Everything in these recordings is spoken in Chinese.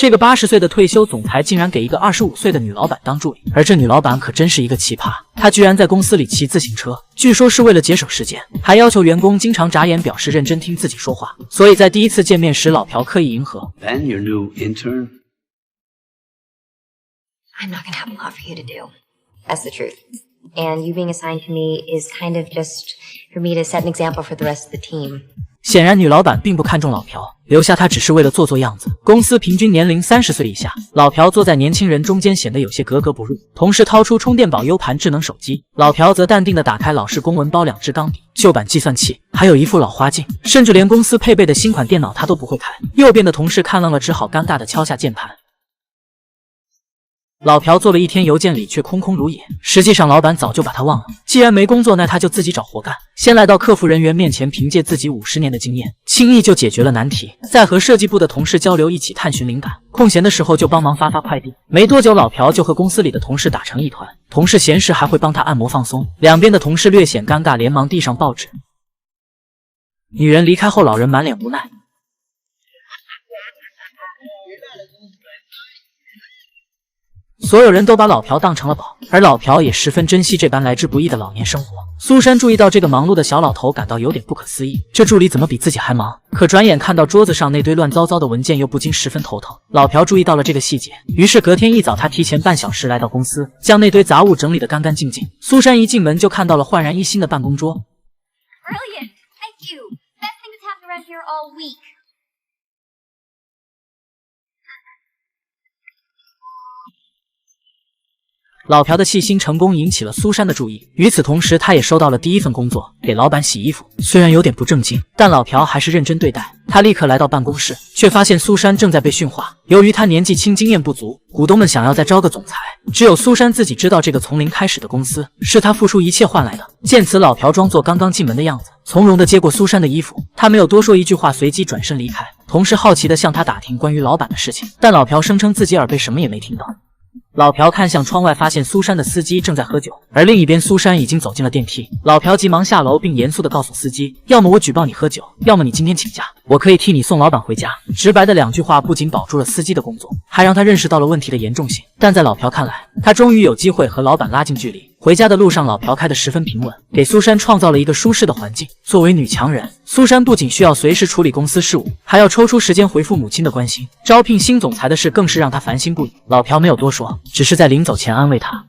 这个80岁的退休总裁竟然给一个25岁的女老板当助理，而这女老板可真是一个奇葩，她居然在公司里骑自行车，据说是为了节省时间，还要求员工经常眨眼表示认真听自己说话。所以在第一次见面时，老朴刻意迎合。Ben, your new intern. I'm not gonna have a lot for you to do. That's the truth. And you being assigned to me is kind of just for me to set an example for the rest of the team. 显然女老板并不看重老朴，留下他只是为了做样子。公司平均年龄30岁以下，老朴坐在年轻人中间显得有些格格不入。同事掏出充电宝 U 盘智能手机，老朴则淡定地打开老式公文包2支钢笔、旧版计算器，还有一副老花镜，甚至连公司配备的新款电脑他都不会开。右边的同事看愣了，只好尴尬地敲下键盘。老朴做了一天邮件里却空空如也，实际上老板早就把他忘了。既然没工作，那他就自己找活干。先来到客服人员面前，凭借自己50年的经验，轻易就解决了难题。再和设计部的同事交流，一起探寻灵感。空闲的时候就帮忙发快递。没多久，老朴就和公司里的同事打成一团。同事闲时还会帮他按摩放松。两边的同事略显尴尬，连忙递上报纸。女人离开后，老人满脸无奈。所有人都把老朴当成了宝，而老朴也十分珍惜这般来之不易的老年生活。苏珊注意到这个忙碌的小老头，感到有点不可思议，这助理怎么比自己还忙？可转眼看到桌子上那堆乱糟糟的文件，又不禁十分头疼。老朴注意到了这个细节，于是隔天一早，他提前半小时来到公司，将那堆杂物整理得干干净净。苏珊一进门就看到了焕然一新的办公桌。Brilliant! Thank you. Best thing that's happened around here all week. 老朴的细心成功引起了苏珊的注意，与此同时，他也收到了第一份工作，给老板洗衣服。虽然有点不正经，但老朴还是认真对待。他立刻来到办公室，却发现苏珊正在被训话。由于他年纪轻，经验不足，股东们想要再招个总裁，只有苏珊自己知道，这个从零开始的公司是他付出一切换来的。见此，老朴装作刚刚进门的样子，从容地接过苏珊的衣服。他没有多说一句话，随即转身离开。同事好奇地向他打听关于老板的事情，但老朴声称自己耳背，什么也没听到。老朴看向窗外，发现苏珊的司机正在喝酒，而另一边苏珊已经走进了电梯。老朴急忙下楼，并严肃地告诉司机，要么我举报你喝酒，要么你今天请假，我可以替你送老板回家。直白的2句话不仅保住了司机的工作，还让他认识到了问题的严重性。但在老朴看来，他终于有机会和老板拉近距离。回家的路上，老朴开得十分平稳，给苏珊创造了一个舒适的环境。作为女强人，苏珊不仅需要随时处理公司事务，还要抽出时间回复母亲的关心。招聘新总裁的事更是让她烦心不已。老朴没有多说，只是在临走前安慰她。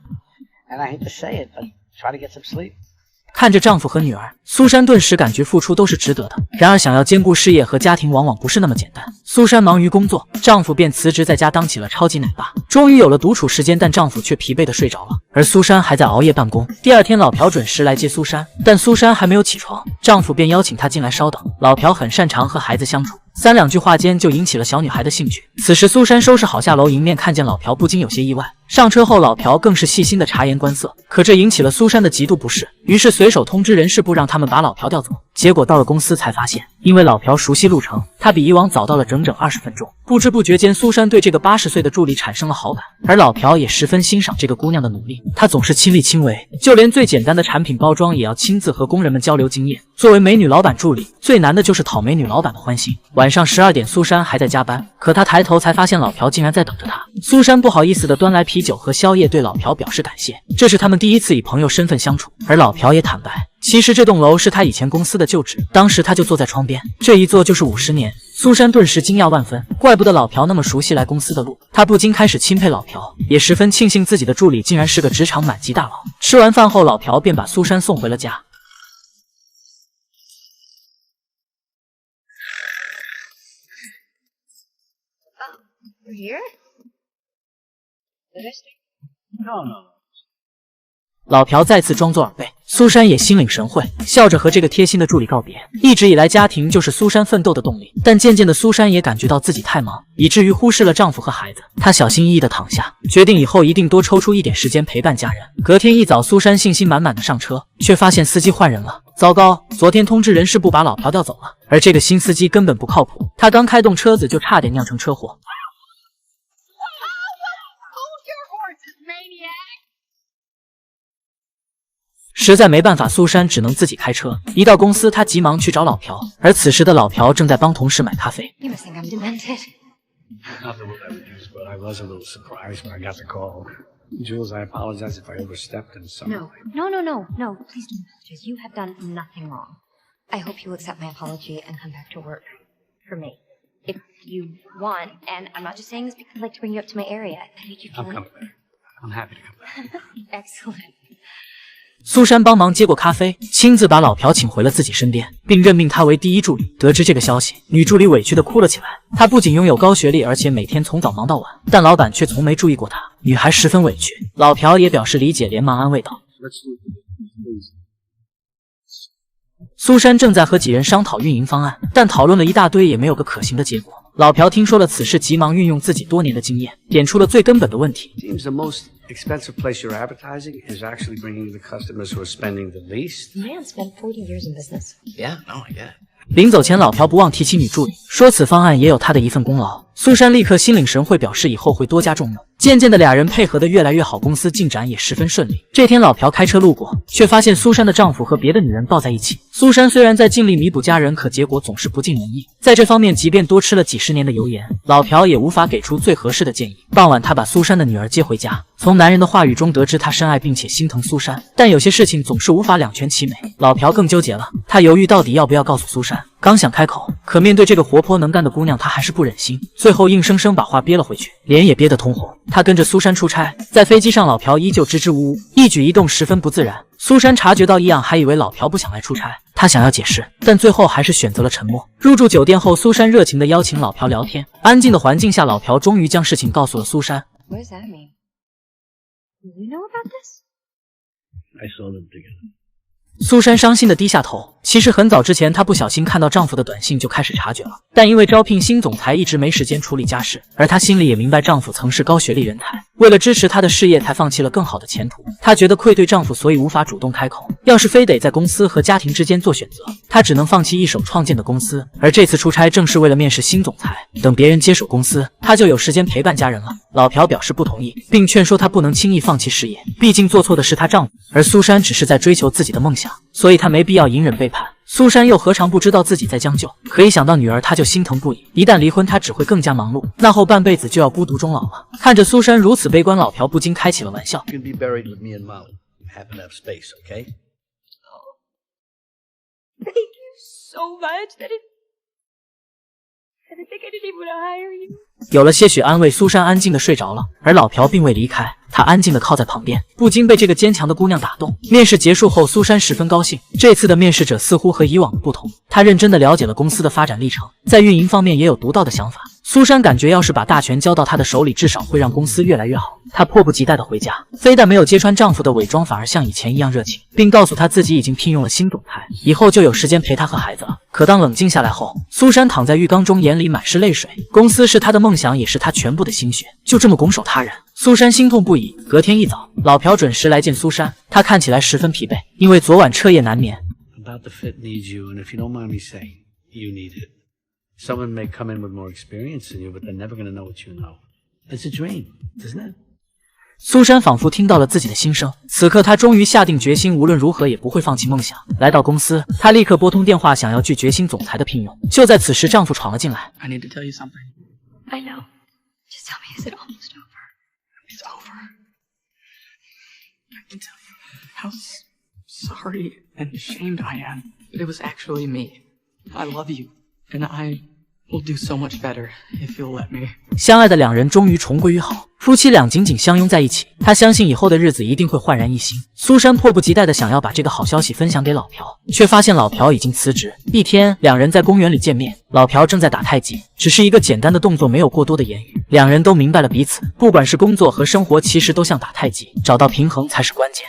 看着丈夫和女儿，苏珊顿时感觉付出都是值得的。然而想要兼顾事业和家庭往往不是那么简单。苏珊忙于工作，丈夫便辞职在家当起了超级奶爸。终于有了独处时间，但丈夫却疲惫地睡着了，而苏珊还在熬夜办公。第二天，老朴准时来接苏珊，但苏珊还没有起床，丈夫便邀请她进来稍等。老朴很擅长和孩子相处，3、2句话间就引起了小女孩的兴趣。此时苏珊收拾好下楼，迎面看见老朴，不禁有些意外。上车后，老朴更是细心的察言观色，可这引起了苏珊的极度不适，于是随手通知人事部让他们把老朴调走。结果到了公司才发现，因为老朴熟悉路程，他比以往早到了整整20分钟。不知不觉间，苏珊对这个80岁的助理产生了好感，而老朴也十分欣赏这个姑娘的努力。她总是亲力亲为，就连最简单的产品包装也要亲自和工人们交流经验。作为美女老板助理，最难的就是讨美女老板的欢心。晚上12点，苏珊还在加班，可她抬头才发现老朴竟然在等着她。苏珊不好意思地端来啤酒和宵夜，对老朴表示感谢。这是他们第一次以朋友身份相处，而老朴也坦白，其实这栋楼是他以前公司的旧址，当时他就坐在窗边，这一坐就是50年。苏珊顿时惊讶万分，怪不得老朴那么熟悉来公司的路。她不禁开始钦佩老朴，也十分庆幸自己的助理竟然是个职场满级大佬。吃完饭后，老朴便把苏珊送回了家。We're here? No. 老朴再次装作耳背，苏珊也心领神会，笑着和这个贴心的助理告别。一直以来，家庭就是苏珊奋斗的动力，但渐渐的，苏珊也感觉到自己太忙，以至于忽视了丈夫和孩子。她小心翼翼地躺下，决定以后一定多抽出一点时间陪伴家人。隔天一早，苏珊信心满满的上车，却发现司机换人了。糟糕，昨天通知人事部把老朴调走了，而这个新司机根本不靠谱，他刚开动车子就差点酿成车祸。实在没办法，苏珊只能自己开车。一到公司，她急忙去找老朴，而此时的老朴正在帮同事买咖啡。You must think I'm demented. Not the word I would use, but I was a little surprised when I got the call. Jules, I apologize if I overstepped in some way. No. Please don't apologize. You have done nothing wrong. I hope you accept my apology and come back to work for me. If you want, and I'm not just saying this because I'd like to bring you up to my area. I need you to I'm coming back. I'm happy to come back. Excellent. 苏珊帮忙接过咖啡，亲自把老朴请回了自己身边，并任命他为第一助理。得知这个消息，女助理委屈地哭了起来。她不仅拥有高学历，而且每天从早忙到晚，但老板却从没注意过她。女孩十分委屈，老朴也表示理解，连忙安慰道：“苏珊正在和几人商讨运营方案，但讨论了一大堆也没有个可行的结果。老朴听说了此事，急忙运用自己多年的经验，点出了最根本的问题。” Seems the most expensive place you're advertising is actually bringing the customers who are spending the least. Man spent 40 years in business. Yeah, no, I get it. 临走前，老朴不忘提起女助理，说此方案也有他的一份功劳。苏珊立刻心领神会，表示以后会多加重用。渐渐的，俩人配合的越来越好，公司进展也十分顺利。这天，老朴开车路过，却发现苏珊的丈夫和别的女人抱在一起。苏珊虽然在尽力弥补家人，可结果总是不尽人意。在这方面，即便多吃了几十年的油盐，老朴也无法给出最合适的建议。傍晚，他把苏珊的女儿接回家，从男人的话语中得知他深爱并且心疼苏珊，但有些事情总是无法两全其美。老朴更纠结了，他犹豫到底要不要告诉苏珊。刚想开口，可面对这个活泼能干的姑娘，他还是不忍心，最后硬生生把话憋了回去，脸也憋得通红。他跟着苏珊出差，在飞机上，老朴依旧支支吾吾，一举一动十分不自然。苏珊察觉到异样，还以为老朴不想来出差，她想要解释，但最后还是选择了沉默。入住酒店后，苏珊热情地邀请老朴聊天。安静的环境下，老朴终于将事情告诉了苏珊。What does that mean? You know about this? I saw them together. 苏珊伤心地低下头。其实很早之前，她不小心看到丈夫的短信就开始察觉了，但因为招聘新总裁一直没时间处理家事，而她心里也明白丈夫曾是高学历人才，为了支持她的事业才放弃了更好的前途。她觉得愧对丈夫，所以无法主动开口。要是非得在公司和家庭之间做选择，她只能放弃一手创建的公司。而这次出差正是为了面试新总裁，等别人接手公司，她就有时间陪伴家人了。老朴表示不同意，并劝说她不能轻易放弃事业，毕竟做错的是她丈夫，而苏珊只是在追求自己的梦想，所以她没必要隐忍背叛。苏珊又何尝不知道自己在将就，可一想到女儿，她就心疼不已。一旦离婚，她只会更加忙碌，那后半辈子就要孤独终老了。看着苏珊如此悲观，老朴不禁开起了玩笑。 You can be buried with me and Molly. Happen to have space, okay? Thank you so much. I didn't think I didn't even want to hire you. 有了些许安慰，苏珊安静地睡着了，而老朴并未离开，他安静地靠在旁边，不禁被这个坚强的姑娘打动。面试结束后，苏珊十分高兴。这次的面试者似乎和以往的不同，他认真地了解了公司的发展历程，在运营方面也有独到的想法。苏珊感觉要是把大权交到他的手里，至少会让公司越来越好。她迫不及待地回家，非但没有揭穿丈夫的伪装，反而像以前一样热情，并告诉他自己已经聘用了新总裁，以后就有时间陪他和孩子了。可当冷静下来后，苏珊躺在浴缸中，眼里满是泪水。公司是她的梦想，也是她全部的心血，就这么拱手他人，苏珊心痛不已。隔天一早，老朴准时来见苏珊，他看起来十分疲惫，因为昨晚彻夜难眠。 About the fit needs you, and if you don't mind me saying, you need it. Someone may come in with more experience than you, but they're never going to know what you know. It's a dream, isn't it? 苏珊仿佛听到了自己的心声，此刻她终于下定决心，无论如何也不会放弃梦想。来到公司，她立刻拨通电话，想要拒绝新总裁的聘用。就在此时，丈夫闯了进来。 I need to tell you something. I know. Just tell me, is it almost over? It's over. I can tell you how sorry and ashamed I am, but it was actually me. I love you, and I will do so much better if you'll let me. 相爱的两人终于重归于好，夫妻俩紧紧相拥在一起。她相信以后的日子一定会焕然一新。苏珊迫不及待地想要把这个好消息分享给老朴，却发现老朴已经辞职。一天，两人在公园里见面，老朴正在打太极，只是一个简单的动作，没有过多的言语。两人都明白了彼此，不管是工作和生活，其实都像打太极，找到平衡才是关键。